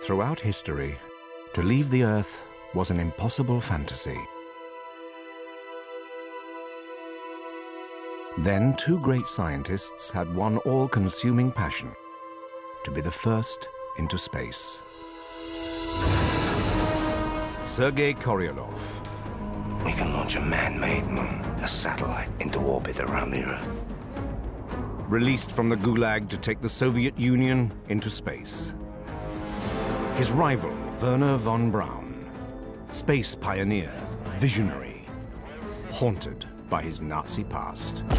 Throughout history, to leave the Earth was an impossible fantasy. Then two great scientists had one all-consuming passion: to be the first into space. Sergei Korolev. We can launch a man-made moon, a satellite, into orbit around the Earth. Released from the Gulag to take the Soviet Union into space. His rival, Wernher von Braun. Space pioneer, visionary, haunted by his Nazi past. Go,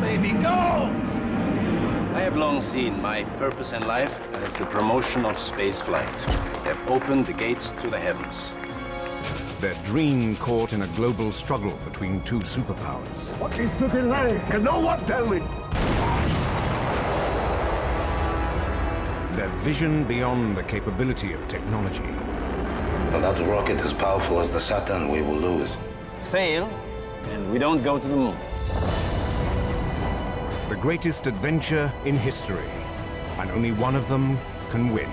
baby, go! I have long seen my purpose in life as the promotion of spaceflight. They have opened the gates to the heavens. Their dream caught in a global struggle between two superpowers. What is the delay? Can no one tell me? Their vision beyond the capability of technology. Without a rocket as powerful as the Saturn, we will lose. Fail, and we don't go to the moon. The greatest adventure in history, and only one of them can win.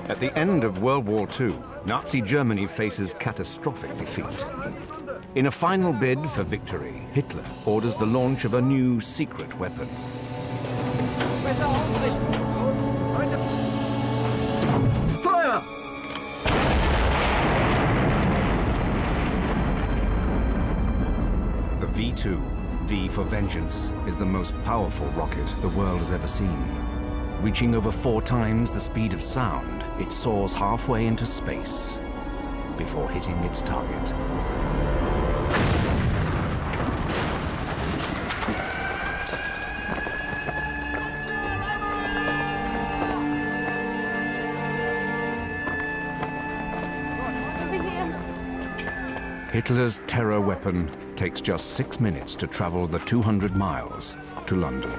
At the end of World War II, Nazi Germany faces catastrophic defeat. In a final bid for victory, Hitler orders the launch of a new secret weapon. Fire! The V-2, V for Vengeance, is the most powerful rocket the world has ever seen. Reaching over 4 times the speed of sound, it soars halfway into space before hitting its target. Hitler's terror weapon takes just 6 minutes to travel the 200 miles to London.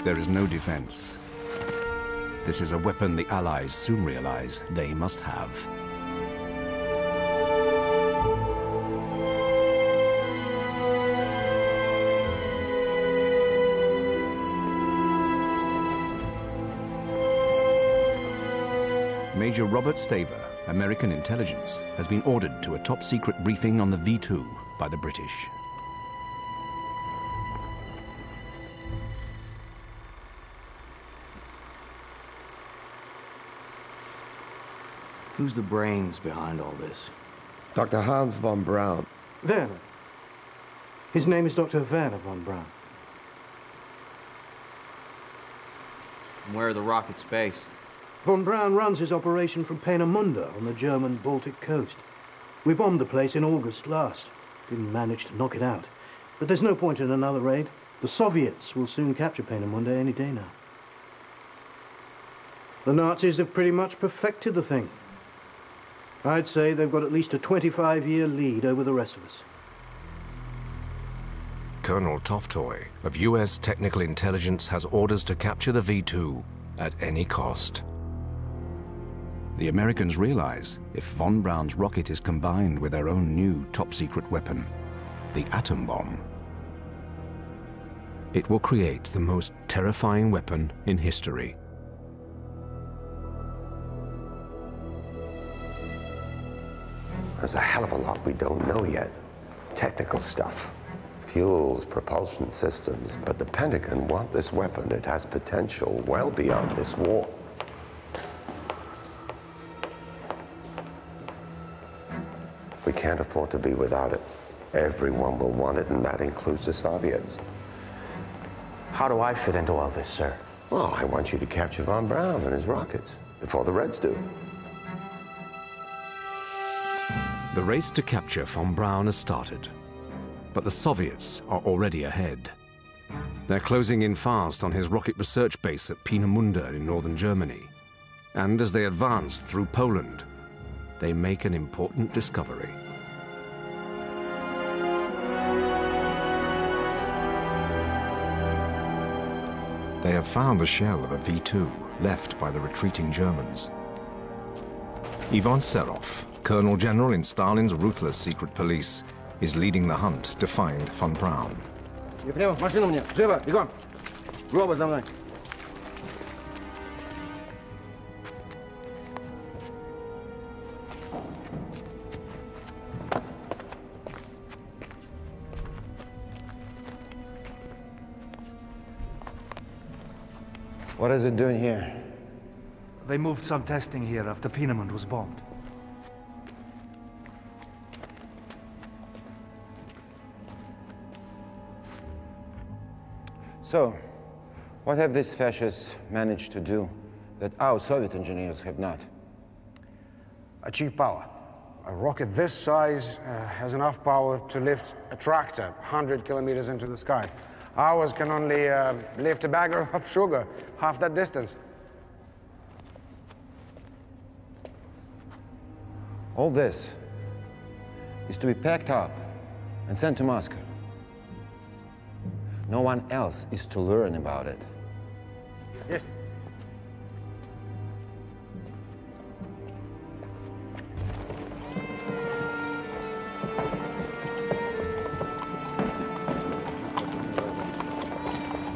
There is no defense. This is a weapon the Allies soon realize they must have. Major Robert Staver, American intelligence, has been ordered to a top-secret briefing on the V-2 by the British. Who's the brains behind all this? Dr. Hans von Braun. Werner. His name is Dr. Wernher von Braun. And where are the rockets based? Von Braun runs his operation from Peenemünde on the German Baltic coast. We bombed the place in August last. Didn't manage to knock it out. But there's no point in another raid. The Soviets will soon capture Peenemünde any day now. The Nazis have pretty much perfected the thing. I'd say they've got at least a 25-year lead over the rest of us. Colonel Toftoy of US Technical Intelligence has orders to capture the V-2 at any cost. The Americans realize if von Braun's rocket is combined with their own new top-secret weapon, the atom bomb, it will create the most terrifying weapon in history. There's a hell of a lot we don't know yet. Technical stuff, fuels, propulsion systems, but the Pentagon want this weapon. It has potential well beyond this war. We can't afford to be without it. Everyone will want it, and that includes the Soviets. How do I fit into all this, sir? Well, I want you to capture von Braun and his rockets. before the Reds do. The race to capture von Braun has started, but the Soviets are already ahead. They're closing in fast on his rocket research base at Peenemünde in northern Germany. And as they advance through Poland, they make an important discovery. They have found the shell of a V-2 left by the retreating Germans. Ivan Serov, Colonel General in Stalin's ruthless secret police, is leading the hunt to find von Braun. Ефремов, машину мне! Живо! Бегом! Робот за мной! What is it doing here? They moved some testing here after Peenemünde was bombed. So, what have these fascists managed to do that our Soviet engineers have not? Achieve power. A rocket this size has enough power to lift a tractor 100 kilometers into the sky. Ours can only lift a bag of sugar half that distance. All this is to be packed up and sent to Moscow. No one else is to learn about it. Yes.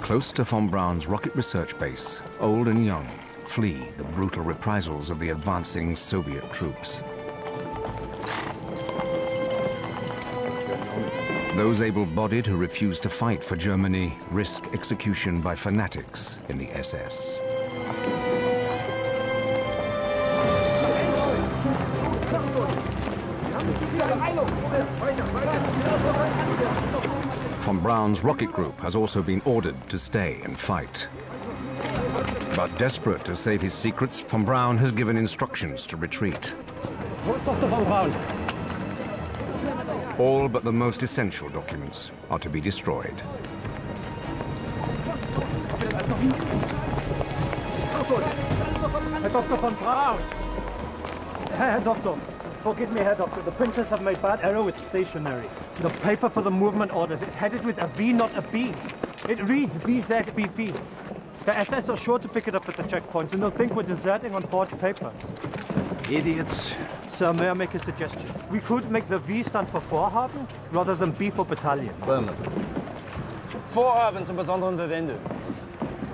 Close to von Braun's rocket research base, old and young flee the brutal reprisals of the advancing Soviet troops. Those able-bodied who refuse to fight for Germany risk execution by fanatics in the SS. Von Braun's rocket group has also been ordered to stay and fight. But desperate to save his secrets, von Braun has given instructions to retreat. All but the most essential documents are to be destroyed. Herr Dr. von Braun! Herr Doctor, forgive me, Herr Doctor. The printers have made bad error with stationery. The paper for the movement orders is headed with a V, not a B. It reads VZBV. The SS are sure to pick it up at the checkpoints, and they'll think we're deserting on forged papers. Idiots. Sir, may I make a suggestion? We could make the V stand for Vorhaben rather than B for battalion. Böhme. Vorhaben zum besonderen Verwendung.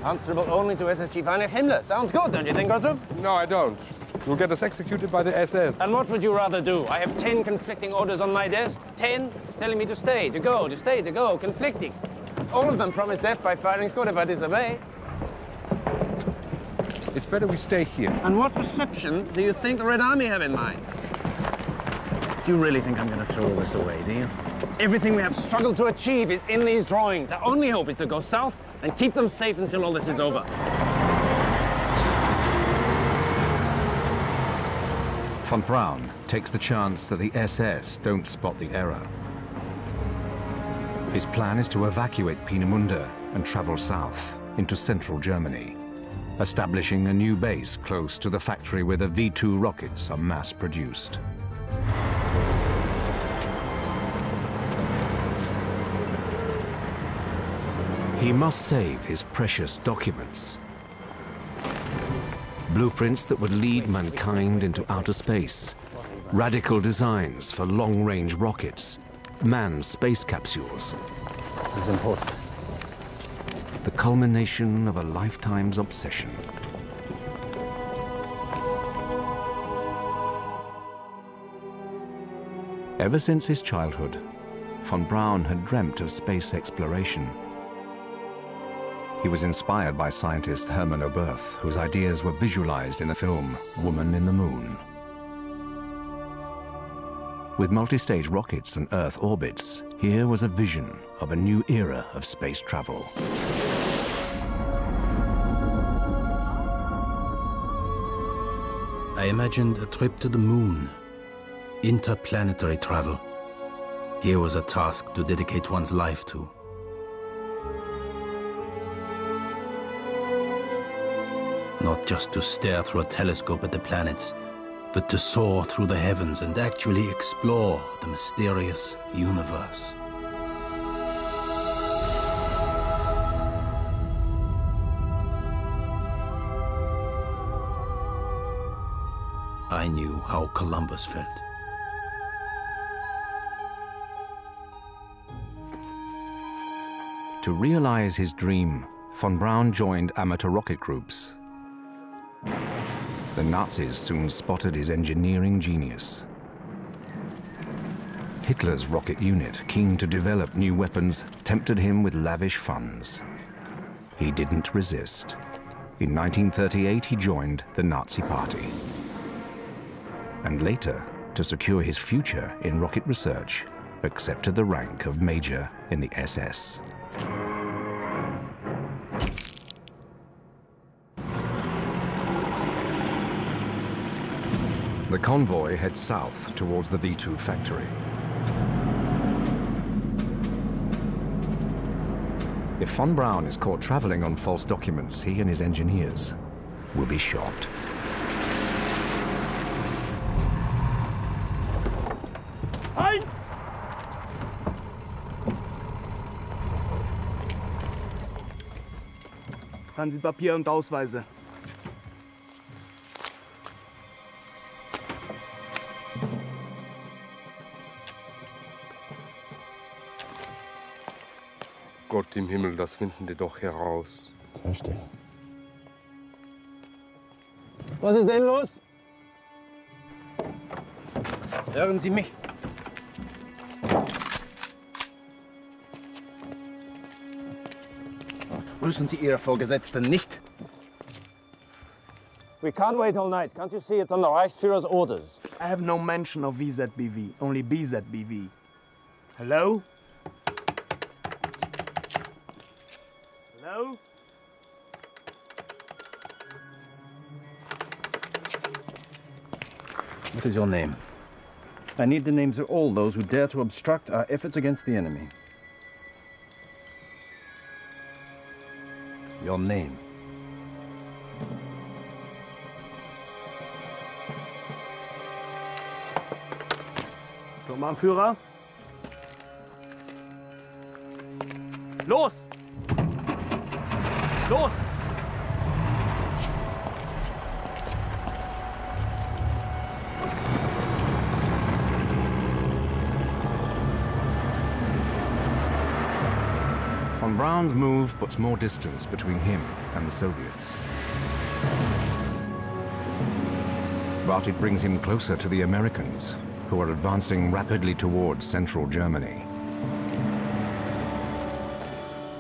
Answerable only to SS Chief Heinrich Himmler. Sounds good, don't you think, Gottrup? No, I don't. You'll get us executed by the SS. And what would you rather do? I have 10 conflicting orders on my desk. 10 telling me to stay, to go, to stay, to go. Conflicting. All of them promise death by firing squad if I disobey. It's better we stay here. And what reception do you think the Red Army have in mind? Do you really think I'm going to throw all this away, do you? Everything we have struggled to achieve is in these drawings. Our only hope is to go south and keep them safe until all this is over. Von Braun takes the chance that the SS don't spot the error. His plan is to evacuate Peenemünde and travel south into central Germany, establishing a new base close to the factory where the V-2 rockets are mass-produced. He must save his precious documents. Blueprints that would lead mankind into outer space, radical designs for long-range rockets, manned space capsules. This is important. The culmination of a lifetime's obsession. Ever since his childhood, von Braun had dreamt of space exploration. He was inspired by scientist Hermann Oberth, whose ideas were visualized in the film Woman in the Moon. With multi-stage rockets and Earth orbits, here was a vision of a new era of space travel. I imagined a trip to the moon, interplanetary travel. Here was a task to dedicate one's life to. Not just to stare through a telescope at the planets, but to soar through the heavens and actually explore the mysterious universe. I knew how Columbus felt. To realize his dream, von Braun joined amateur rocket groups. The Nazis soon spotted his engineering genius. Hitler's rocket unit, keen to develop new weapons, tempted him with lavish funds. He didn't resist. In 1938, he joined the Nazi Party. And later, to secure his future in rocket research, accepted the rank of major in the SS. The convoy heads south towards the V2 factory. If von Braun is caught traveling on false documents, he and his engineers will be shot. Ein! Transitpapier und Ausweise. Gott im Himmel, das finden die doch heraus. Verstehe. Was ist denn los? Hören Sie mich. Grüßen Sie Ihre Vorgesetzten nicht? We can't wait all night. Can't you see it's on the Reichsführer's orders? I have no mention of VZBV, only BZBV. Hello? Hello? What is your name? I need the names of all those who dare to obstruct our efforts against the enemy. Your name. Sturmanführer. Los! Los! Von Braun's move puts more distance between him and the Soviets. But it brings him closer to the Americans, who are advancing rapidly towards central Germany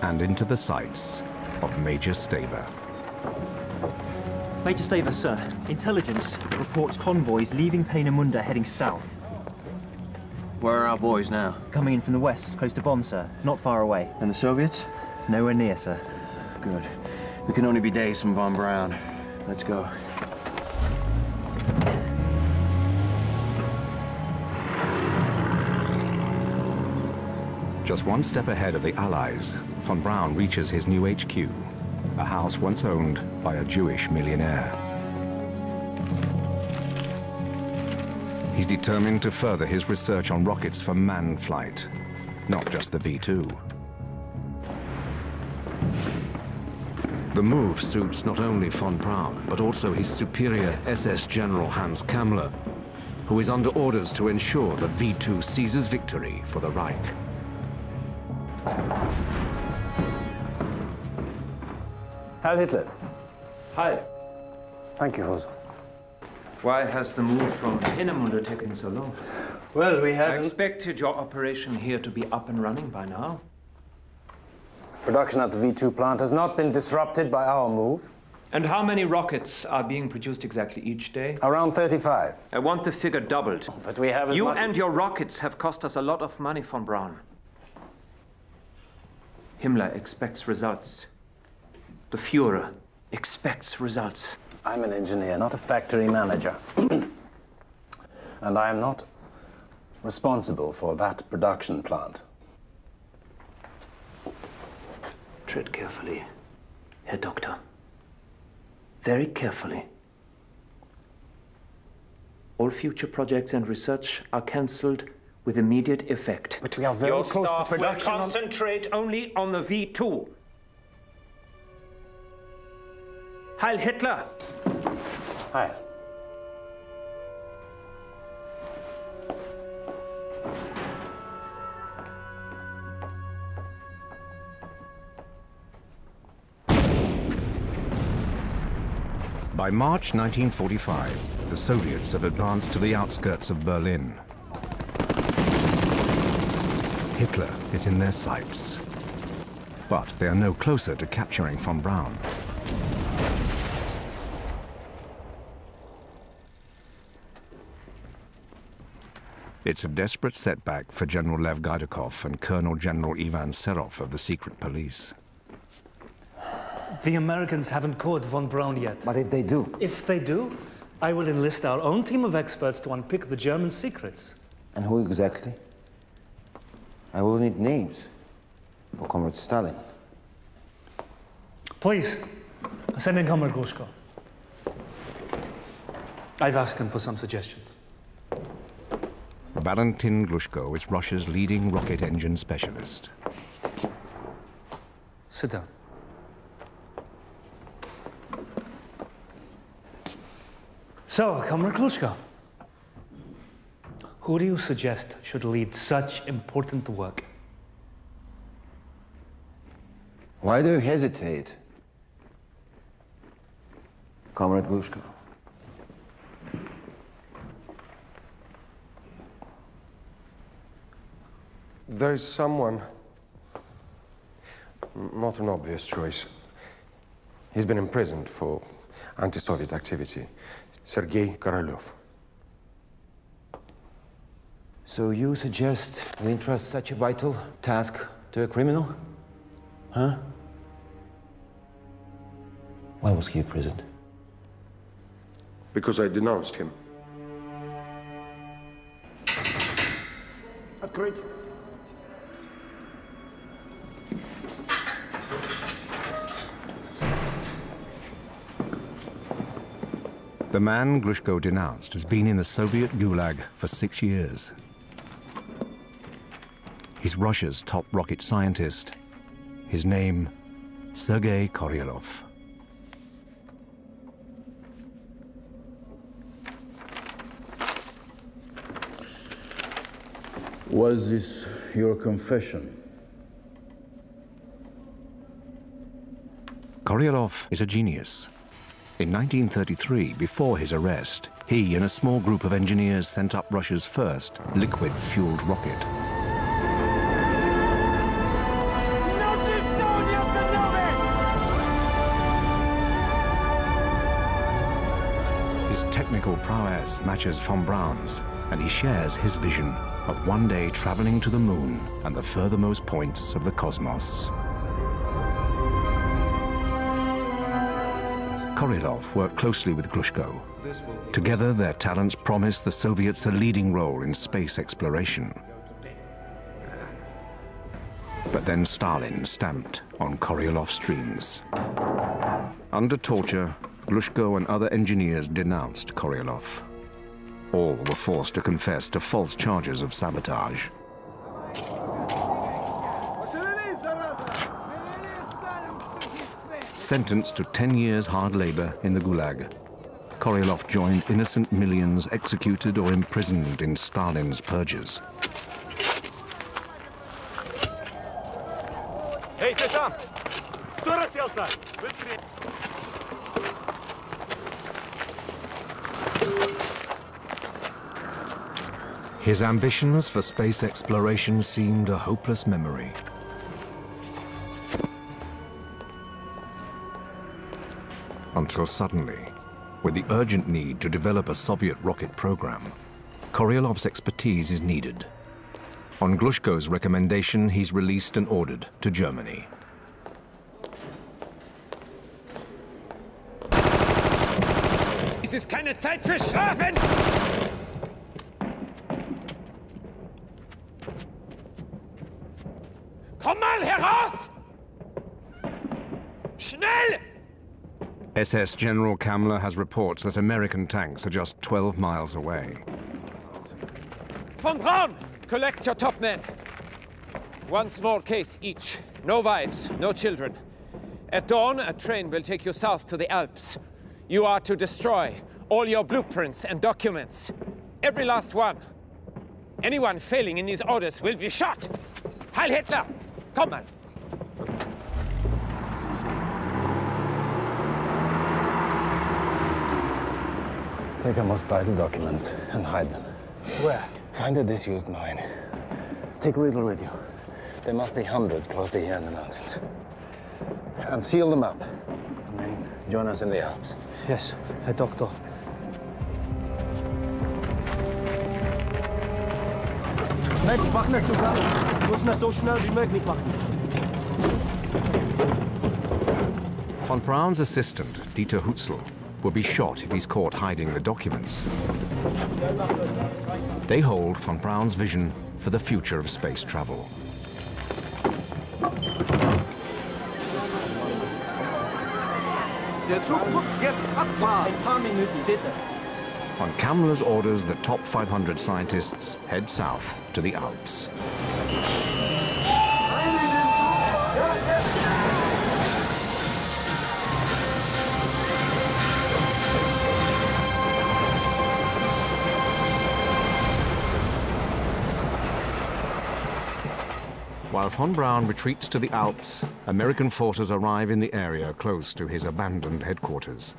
and into the sights of Major Staver. Major Staver, sir. Intelligence reports convoys leaving Peenemünde heading south. Where are our boys now? Coming in from the west, close to Bonn, sir. Not far away. And the Soviets? Nowhere near, sir. Good. We can only be days from von Braun. Let's go. Just one step ahead of the Allies, von Braun reaches his new HQ, a house once owned by a Jewish millionaire. He's determined to further his research on rockets for manned flight, not just the V2. The move suits not only von Braun, but also his superior SS General Hans Kammler, who is under orders to ensure the V2 seizes victory for the Reich. Heil Hitler. Hi. Thank you, Hose. Why has the move from Peenemünde taken so long? Well, we had... I expected your operation here to be up and running by now. Production at the V2 plant has not been disrupted by our move. And how many rockets are being produced exactly each day? Around 35. I want the figure doubled. But we have as You much... and your rockets have cost us a lot of money, von Braun. Himmler expects results. The Führer expects results. I'm an engineer, not a factory manager. And I am not responsible for that production plant. Tread carefully, Herr Doctor. Very carefully. All future projects and research are cancelled with immediate effect. But we are very Your close to staff will production. concentrate only on the V2. Heil Hitler! Heil. By March 1945, the Soviets have advanced to the outskirts of Berlin. Hitler is in their sights. But they are no closer to capturing von Braun. It's a desperate setback for General Lev Gaidukov and Colonel General Ivan Serov of the secret police. The Americans haven't caught von Braun yet. But if they do? If they do, I will enlist our own team of experts to unpick the German secrets. And who exactly? I will need names for Comrade Stalin. Please, send in Comrade Glushko. I've asked him for some suggestions. Valentin Glushko is Russia's leading rocket engine specialist. Sit down. So, Comrade Glushko, who do you suggest should lead such important work? Why do you hesitate, Comrade Glushko? There is someone, not an obvious choice. He's been imprisoned for anti-Soviet activity. Sergei Korolev. So you suggest we entrust such a vital task to a criminal? Huh? Why was he imprisoned? Because I denounced him. Открыть. The man Glushko denounced has been in the Soviet Gulag for 6 years. He's Russia's top rocket scientist. His name, Sergei Korolev. Was this your confession? Korolev is a genius. In 1933, before his arrest, he and a small group of engineers sent up Russia's first liquid-fueled rocket. His technical prowess matches von Braun's, and he shares his vision of one day traveling to the moon and the furthermost points of the cosmos. Korolev worked closely with Glushko. Together, their talents promise the Soviets a leading role in space exploration. But then Stalin stamped on Korolev's dreams. Under torture, Glushko and other engineers denounced Korolev. All were forced to confess to false charges of sabotage. Sentenced to 10 years hard labor in the Gulag, Korolev joined innocent millions executed or imprisoned in Stalin's purges. Эй, ты там! Кто расселся? Быстрее! His ambitions for space exploration seemed a hopeless memory. Until suddenly, with the urgent need to develop a Soviet rocket program, Korolev's expertise is needed. On Glushko's recommendation, he's released and ordered to Germany. Es ist keine Zeit für Schlafen! Komm mal heraus! Schnell! SS General Kammler has reports that American tanks are just 12 miles away. Von Braun, collect your top men. One small case each. No wives, no children. At dawn, a train will take you south to the Alps. You are to destroy all your blueprints and documents. Every last one. Anyone failing in these orders will be shot. Heil Hitler! Komm mal! Take our most vital documents and hide them. Where? Find a disused mine. Take Riddle with you. There must be hundreds close to here in the mountains. And seal them up. And then join us in the Alps. Yes, Herr Doktor. Mensch, machen es zusammen. Wir müssen das so schnell wie möglich machen. Von Braun's assistant, Dieter Hutzel, will be shot if he's caught hiding the documents. They hold von Braun's vision for the future of space travel. Der Zug muss jetzt abfahren. Ein paar Minuten, bitte. On Kammler's orders, the top 500 scientists head south to the Alps. While von Braun retreats to the Alps, American forces arrive in the area close to his abandoned headquarters.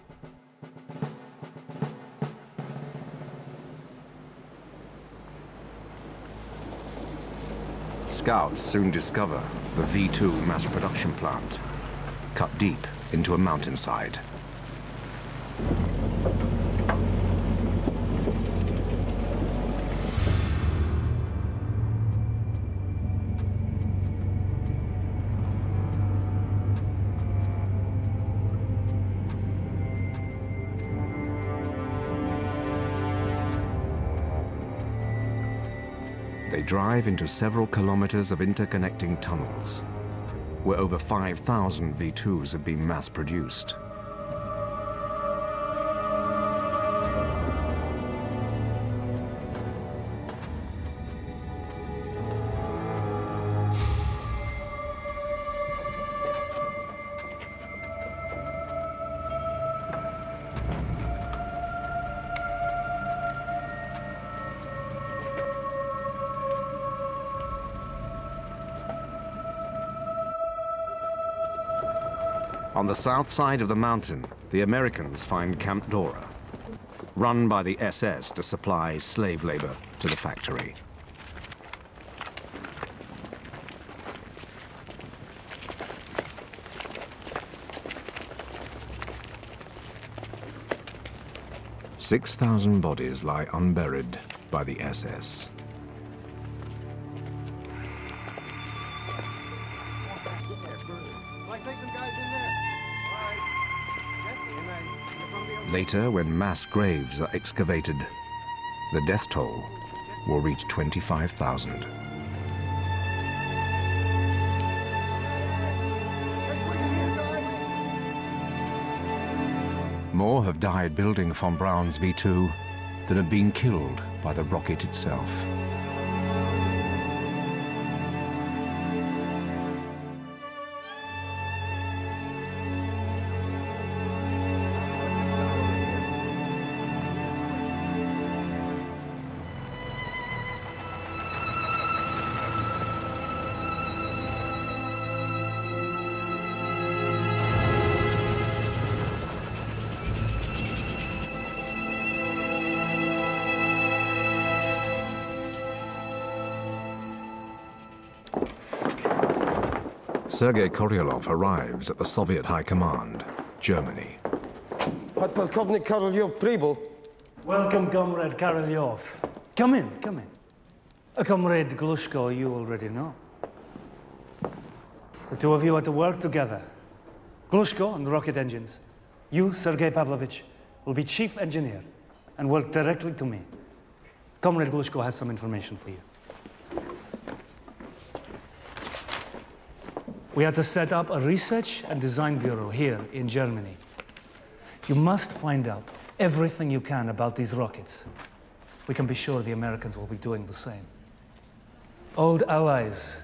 Scouts soon discover the V2 mass production plant, cut deep into a mountainside. They drive into several kilometers of interconnecting tunnels, where over 5,000 V2s have been mass-produced. On the south side of the mountain, the Americans find Camp Dora, run by the SS to supply slave labor to the factory. "6,000 bodies lie unburied by the SS. Later, when mass graves are excavated, the death toll will reach 25,000. More have died building von Braun's V2 than have been killed by the rocket itself. Sergei Korolev arrives at the Soviet High Command, Germany. Podполковник Korolev прибыл. Welcome, Comrade Korolev. Come in, come in. Comrade Glushko, you already know. The two of you are to work together. Glushko on the rocket engines. You, Sergei Pavlovich, will be chief engineer and work directly to me. Comrade Glushko has some information for you. We are to set up a research and design bureau here in Germany. You must find out everything you can about these rockets. We can be sure the Americans will be doing the same. Old allies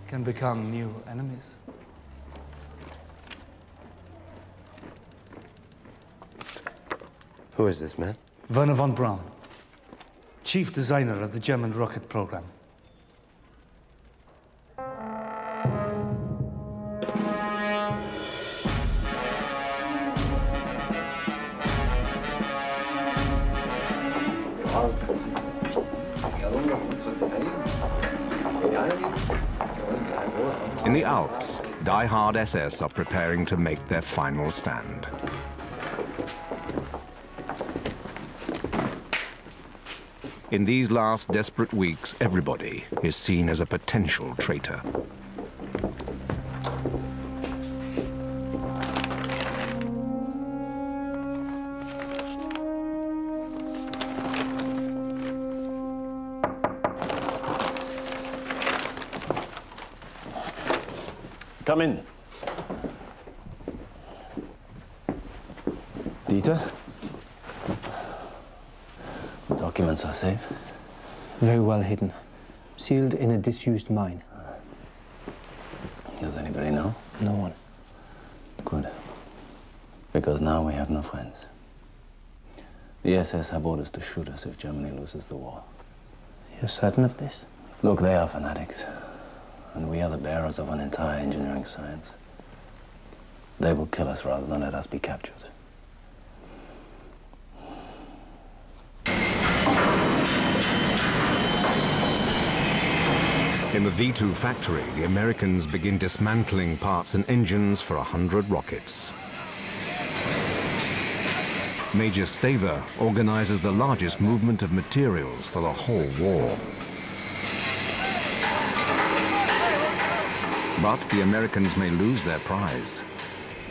can become new enemies. Who is this man? Wernher von Braun, chief designer of the German rocket program. In the Alps, die-hard SS are preparing to make their final stand. In these last desperate weeks, everybody is seen as a potential traitor. Come in. Dieter? Documents are safe? Very well hidden. Sealed in a disused mine. Does anybody know? No one. Good. Because now we have no friends. The SS have orders to shoot us if Germany loses the war. You're certain of this? Look, they are fanatics. And we are the bearers of an entire engineering science. They will kill us rather than let us be captured. In the V2 factory, the Americans begin dismantling parts and engines for 100 rockets. Major Staver organizes the largest movement of materials for the whole war. But the Americans may lose their prize.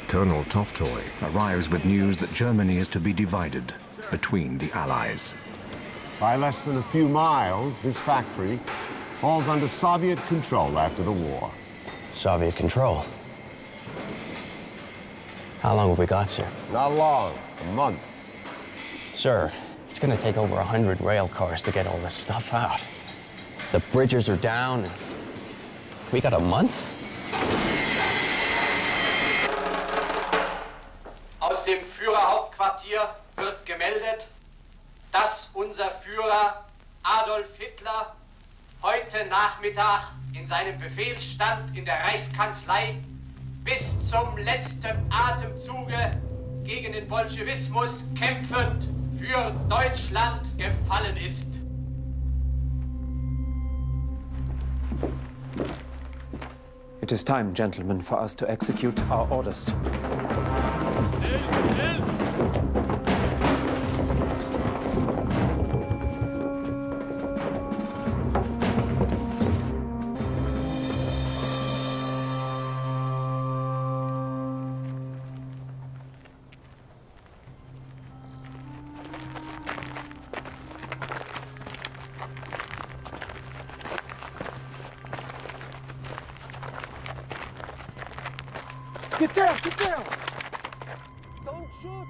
Colonel Toftoy arrives with news that Germany is to be divided between the Allies. By less than a few miles, this factory falls under Soviet control after the war. Soviet control? How long have we got, sir? Not long, a month. Sir, it's gonna take over 100 rail cars to get all this stuff out. The bridges are down. We got a month? Aus dem Führerhauptquartier wird gemeldet, dass unser Führer Adolf Hitler heute Nachmittag in seinem Befehlsstand in der Reichskanzlei bis zum letzten Atemzuge gegen den Bolschewismus kämpfend für Deutschland gefallen ist. It is time, gentlemen, for us to execute our orders. Get down, get down! Don't shoot!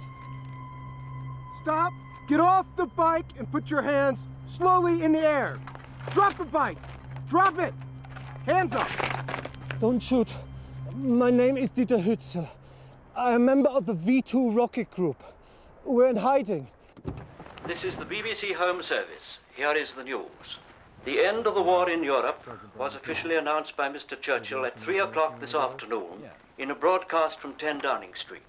Stop, get off the bike and put your hands slowly in the air. Drop the bike, drop it! Hands up! Don't shoot. My name is Dieter Hützel. I'm a member of the V2 rocket group. We're in hiding. This is the BBC Home Service. Here is the news. The end of the war in Europe was officially announced by Mr. Churchill at 3 o'clock this afternoon in a broadcast from 10 Downing Street.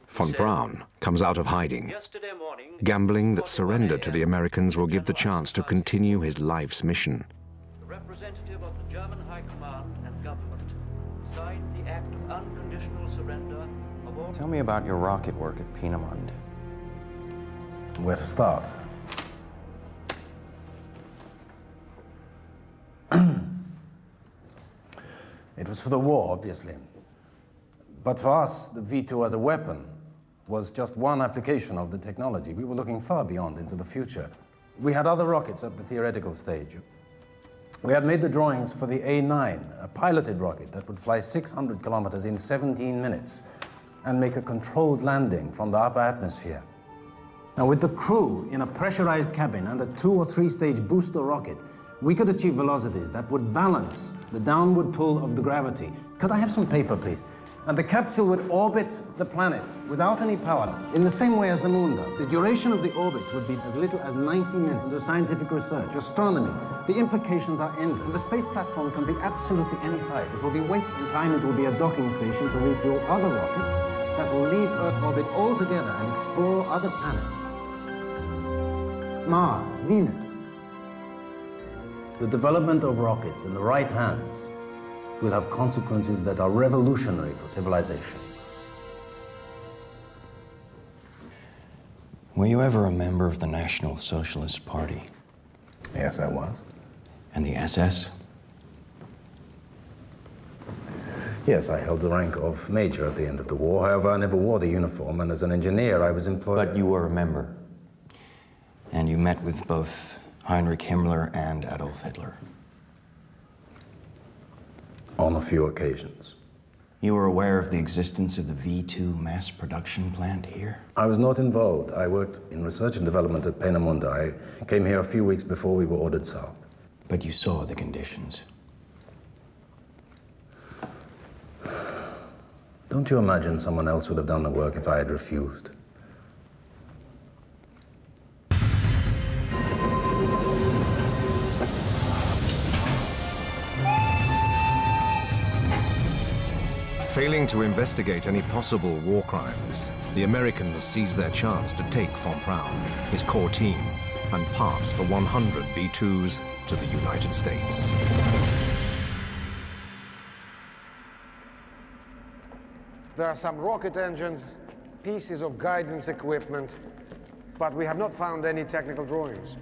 Von Braun comes out of hiding, gambling that surrender to the Americans will give the chance to continue his life's mission. The representative of the German High Command and government signed the act of unconditional surrender of all... Tell me about your rocket work at Peenemünde. Where to start? It was for the war, obviously. But for us, the V2 as a weapon was just one application of the technology. We were looking far beyond into the future. We had other rockets at the theoretical stage. We had made the drawings for the A9, a piloted rocket that would fly 600 kilometers in 17 minutes and make a controlled landing from the upper atmosphere. Now, with the crew in a pressurized cabin and a 2- or 3-stage booster rocket, we could achieve velocities that would balance the downward pull of the gravity. Could I have some paper, please? And the capsule would orbit the planet without any power, in the same way as the moon does. The duration of the orbit would be as little as 90 minutes. The scientific research, astronomy, the implications are endless. And the space platform can be absolutely any size. It will be weight in time, it will be a docking station to refuel other rockets that will leave Earth orbit altogether and explore other planets. Mars, Venus. The development of rockets in the right hands will have consequences that are revolutionary for civilization. Were you ever a member of the National Socialist Party? Yes, I was. And the SS? Yes, I held the rank of major at the end of the war. However, I never wore the uniform, and as an engineer, I was employed... But you were a member. And you met with both Heinrich Himmler and Adolf Hitler. On a few occasions. You were aware of the existence of the V2 mass production plant here? I was not involved. I worked in research and development at Peenemünde. I came here a few weeks before we were ordered south. But you saw the conditions. Don't you imagine someone else would have done the work if I had refused? Failing to investigate any possible war crimes, the Americans seized their chance to take von Braun, his core team, and parts for 100 V2s to the United States. There are some rocket engines, pieces of guidance equipment, but we have not found any technical drawings.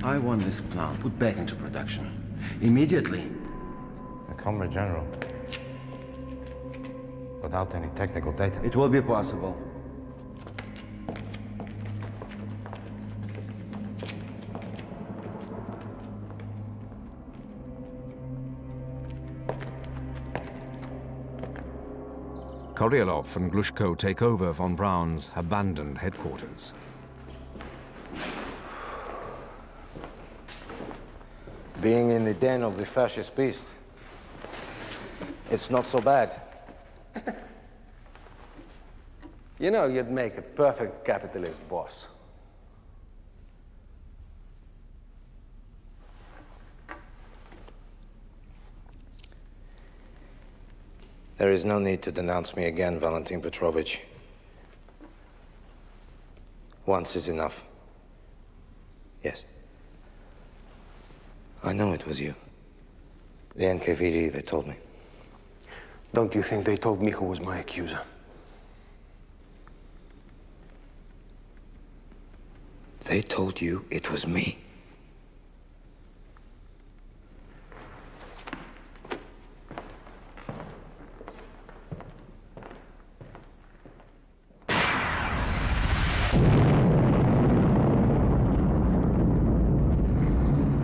I want this plant put back into production. Immediately. Comrade General, without any technical data. It will be possible. Korolev and Glushko take over von Braun's abandoned headquarters. Being in the den of the fascist beast, it's not so bad. You know, you'd make a perfect capitalist boss. There is no need to denounce me again, Valentin Petrovich. Once is enough. Yes. I know it was you. The NKVD, they told me. Don't you think they told me who was my accuser? They told you it was me.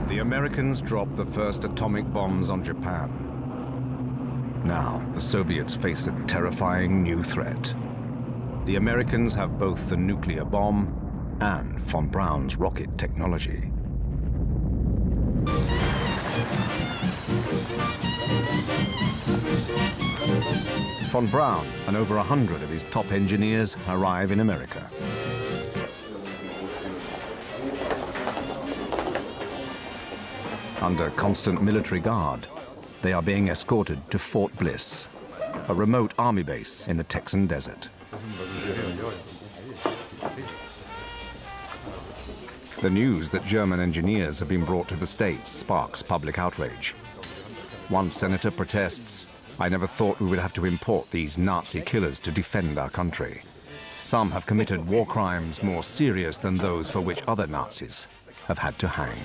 The Americans dropped the first atomic bombs on Japan. Now, the Soviets face a terrifying new threat. The Americans have both the nuclear bomb and von Braun's rocket technology. Von Braun and over 100 of his top engineers arrive in America. Under constant military guard, they are being escorted to Fort Bliss, a remote army base in the Texan desert. The news that German engineers have been brought to the States sparks public outrage. One senator protests, "I never thought we would have to import these Nazi killers to defend our country. Some have committed war crimes more serious than those for which other Nazis have had to hang."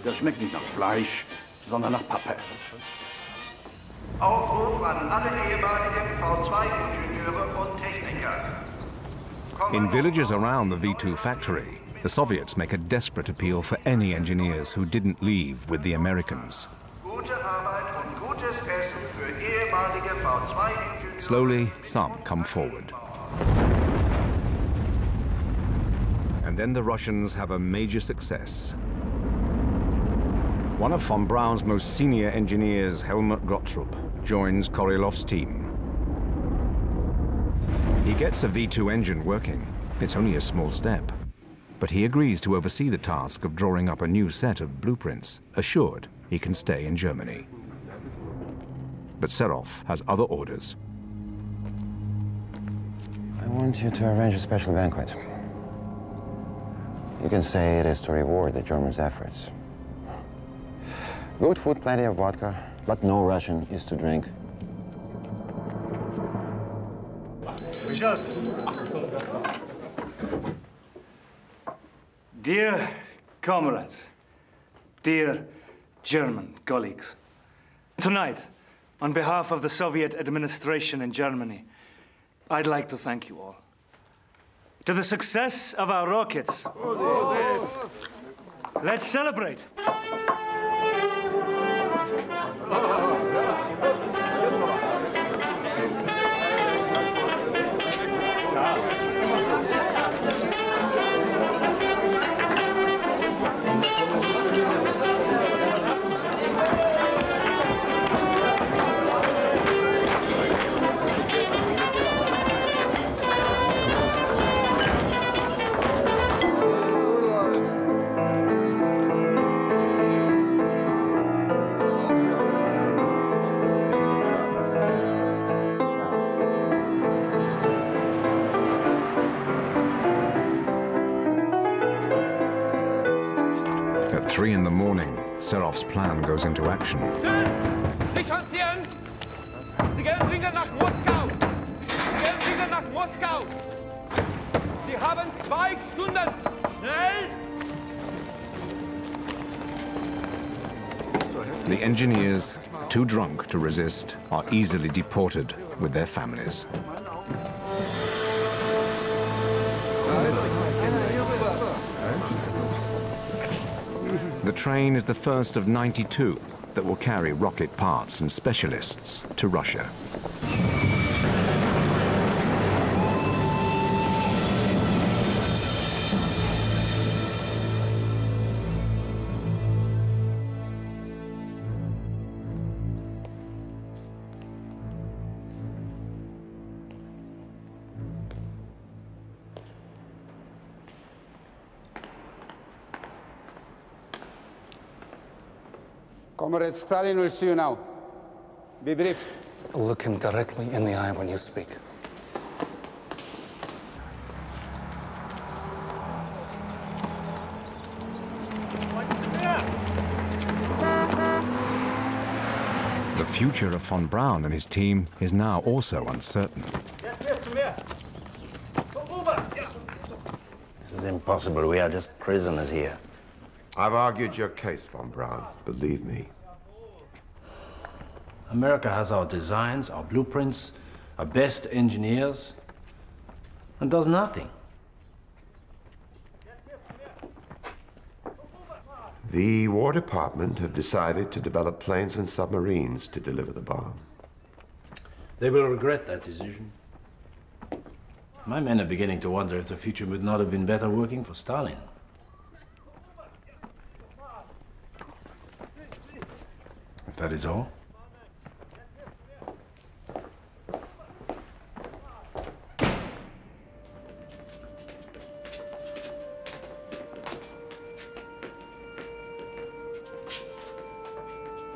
Das schmeckt nicht nach Fleisch, sondern nach Pappe. Aufruf an alle ehemaligen V2-Ingenieure und Techniker. In villages around the V2 factory, the Soviets make a desperate appeal for any engineers who didn't leave with the Americans. Gute Arbeit und gutes Essen für ehemalige V2-Ingenieure. Slowly, some come forward. And then the Russians have a major success. One of von Braun's most senior engineers, Helmut Gottrup, joins Korolev's team. He gets a V2 engine working. It's only a small step. But he agrees to oversee the task of drawing up a new set of blueprints, assured he can stay in Germany. But Serov has other orders. I want you to arrange a special banquet. You can say it is to reward the Germans' efforts. Good food, plenty of vodka, but no Russian is to drink. Dear comrades, dear German colleagues, tonight, on behalf of the Soviet administration in Germany, I'd like to thank you all. To the success of our rockets, let's celebrate. At 3 in the morning, Serov's plan goes into action. Nicht hantieren! Sie gehen wieder nach Moskau! Sie gehen wieder nach Moskau! Sie haben 2 Stunden! Schnell! The engineers, too drunk to resist, are easily deported with their families. The train is the first of 92 that will carry rocket parts and specialists to Russia. Comrade Stalin will see you now. Be brief. Look him directly in the eye when you speak. The future of von Braun and his team is now also uncertain. This is impossible. We are just prisoners here. I've argued your case, von Braun, believe me. America has our designs, our blueprints, our best engineers, and does nothing. The War Department have decided to develop planes and submarines to deliver the bomb. They will regret that decision. My men are beginning to wonder if the future would not have been better working for Stalin. If that is all.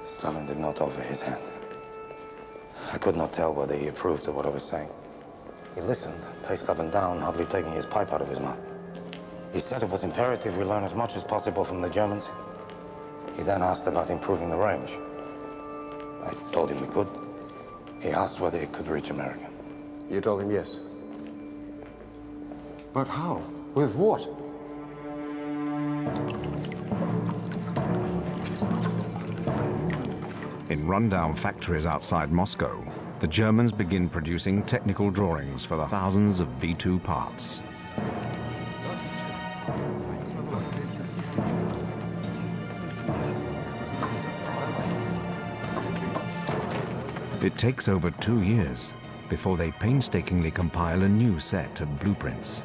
Stalin did not offer his hand. I could not tell whether he approved of what I was saying. He listened, paced up and down, hardly taking his pipe out of his mouth. He said it was imperative we learn as much as possible from the Germans. He then asked about improving the range. I told him we could. He asked whether it could reach America. You told him yes. But how? With what? In rundown factories outside Moscow, the Germans begin producing technical drawings for the thousands of V2 parts. It takes over 2 years before they painstakingly compile a new set of blueprints.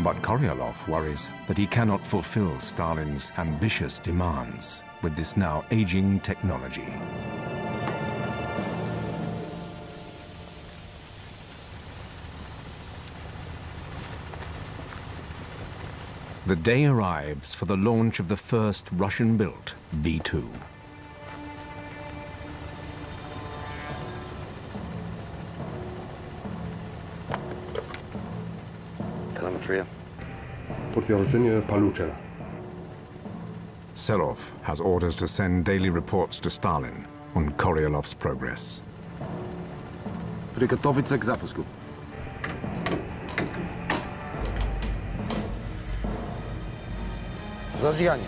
But Korolev worries that he cannot fulfill Stalin's ambitious demands with this now aging technology. The day arrives for the launch of the first Russian-built V2. Telemetry. Potwierdzenie получено. Serov has orders to send daily reports to Stalin on Korolev's progress. Приготовиться к запуску. Зажигание.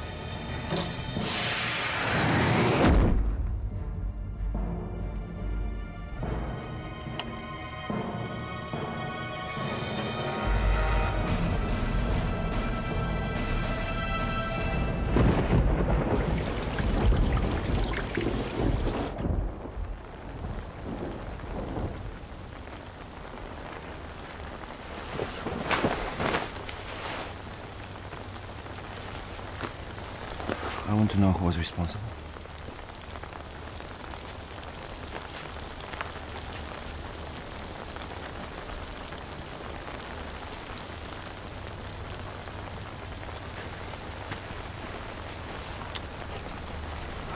I want to know who was responsible.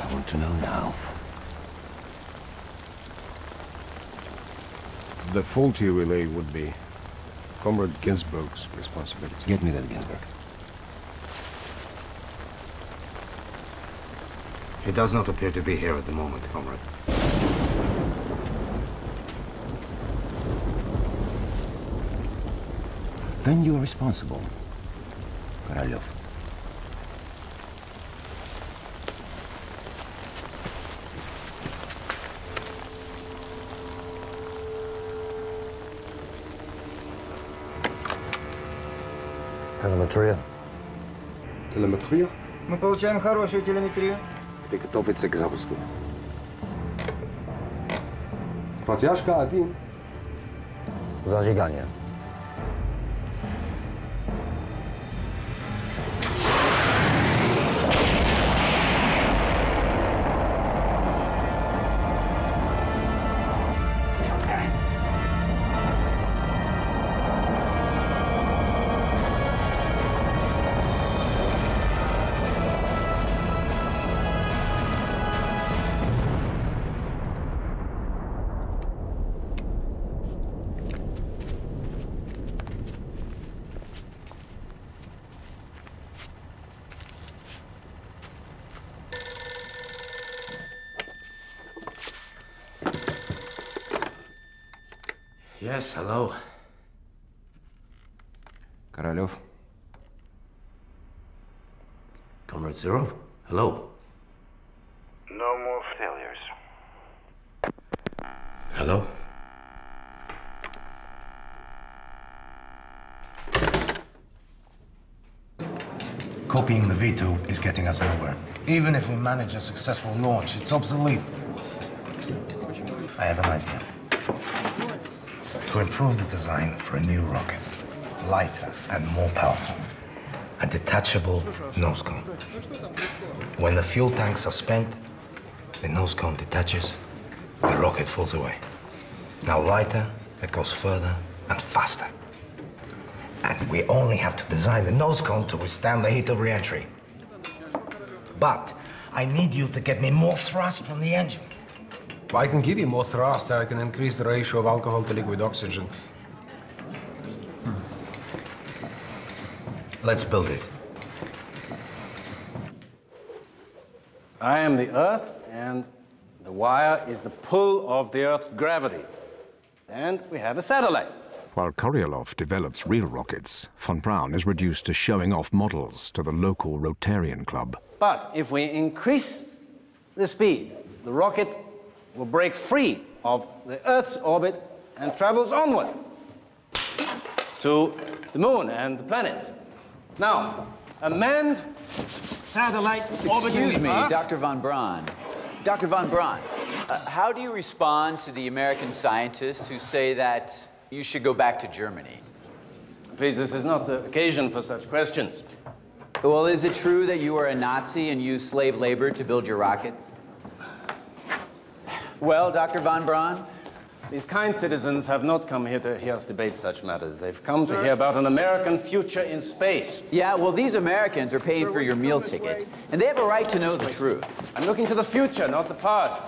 I want to know now. The faulty relay would be Comrade Ginsburg's responsibility. Get me that Ginsburg. He does not appear to be here at the moment, comrade. Then you are responsible, Korolev. Телеметрия. Телеметрия? Мы получаем хорошую телеметрию. Приготовиться к запуску. Протяжка 1. Зажигание. Yes, hello. Korolev. Comrade Serov, hello. No more failures. Hello? Copying the V2 is getting us nowhere. Even if we manage a successful launch, it's obsolete. I have an idea. To improve the design for a new rocket, lighter and more powerful, a detachable nose cone. When the fuel tanks are spent, the nose cone detaches, the rocket falls away. Now lighter, it goes further and faster. And we only have to design the nose cone to withstand the heat of re-entry. But I need you to get me more thrust from the engine. I can give you more thrust. I can increase the ratio of alcohol to liquid oxygen. Let's build it. I am the Earth, and the wire is the pull of the Earth's gravity. And we have a satellite. While Korolev develops real rockets, von Braun is reduced to showing off models to the local Rotarian club. But if we increase the speed, the rocket will break free of the Earth's orbit and travels onward to the moon and the planets. Now, a manned satellite orbiting Excuse me, Earth. Dr. von Braun. Dr. von Braun, how do you respond to the American scientists who say that you should go back to Germany? Please, this is not the occasion for such questions. Well, is it true that you are a Nazi and used slave labor to build your rockets? Well, Dr. von Braun? These kind citizens have not come here to hear us debate such matters. They've come to hear about an American future in space. Yeah, well, these Americans are paying for your meal ticket, and they have a right to know the truth. I'm looking to the future, not the past.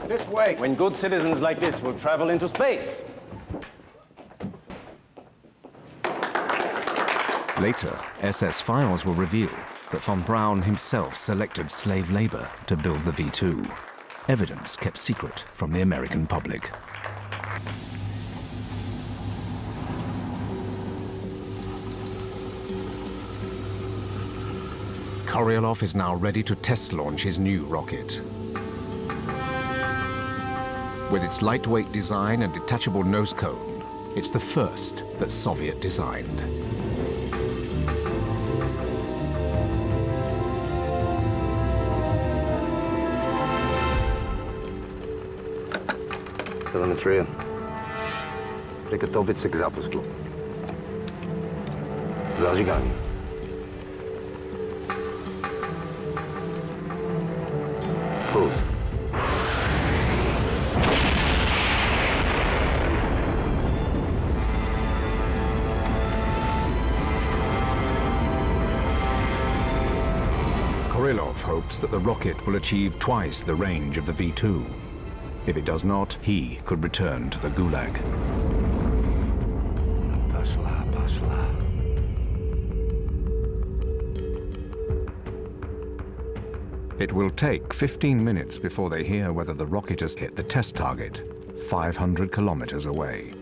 This way. When good citizens like this will travel into space. Later, SS files will reveal that von Braun himself selected slave labor to build the V2. Evidence kept secret from the American public. Korolev is now ready to test launch his new rocket. With its lightweight design and detachable nose cone, it's the first that's Soviet designed. Telemetria. Приготовиться к запуску. Зажигание. Pulse. Korolev hopes that the rocket will achieve twice the range of the V2. If it does not, he could return to the Gulag. It will take 15 minutes before they hear whether the rocket has hit the test target, 500 kilometers away.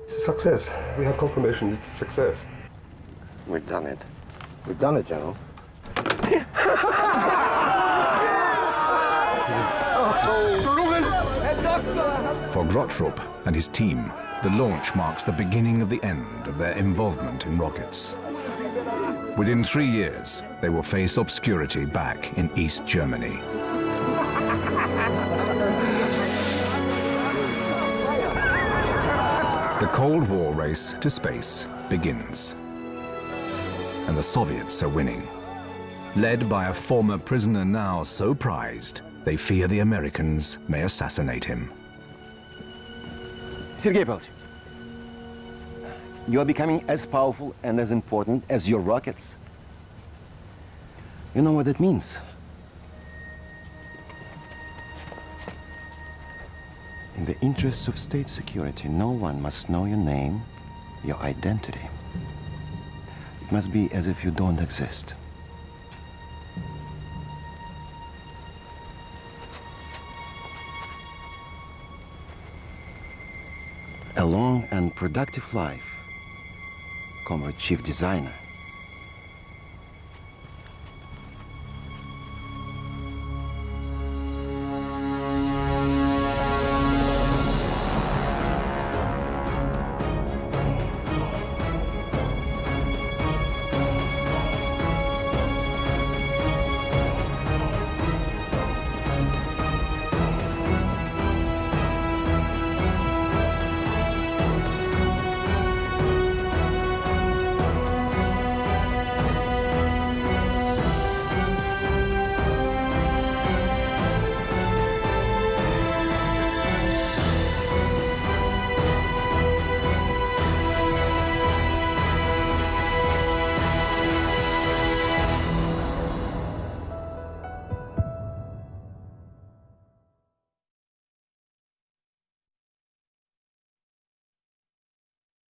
It's a success. We have confirmation it's a success. We've done it. We've done it, General. For Grottrup and his team, the launch marks the beginning of the end of their involvement in rockets. Within 3 years, they will face obscurity back in East Germany. The Cold War race to space begins. And the Soviets are winning. Led by a former prisoner now so prized, they fear the Americans may assassinate him. Sergei Pavlovich, you are becoming as powerful and as important as your rockets. You know what it means? In the interests of state security, no one must know your name, your identity. It must be as if you don't exist. A long and productive life, Comrade Chief Designer.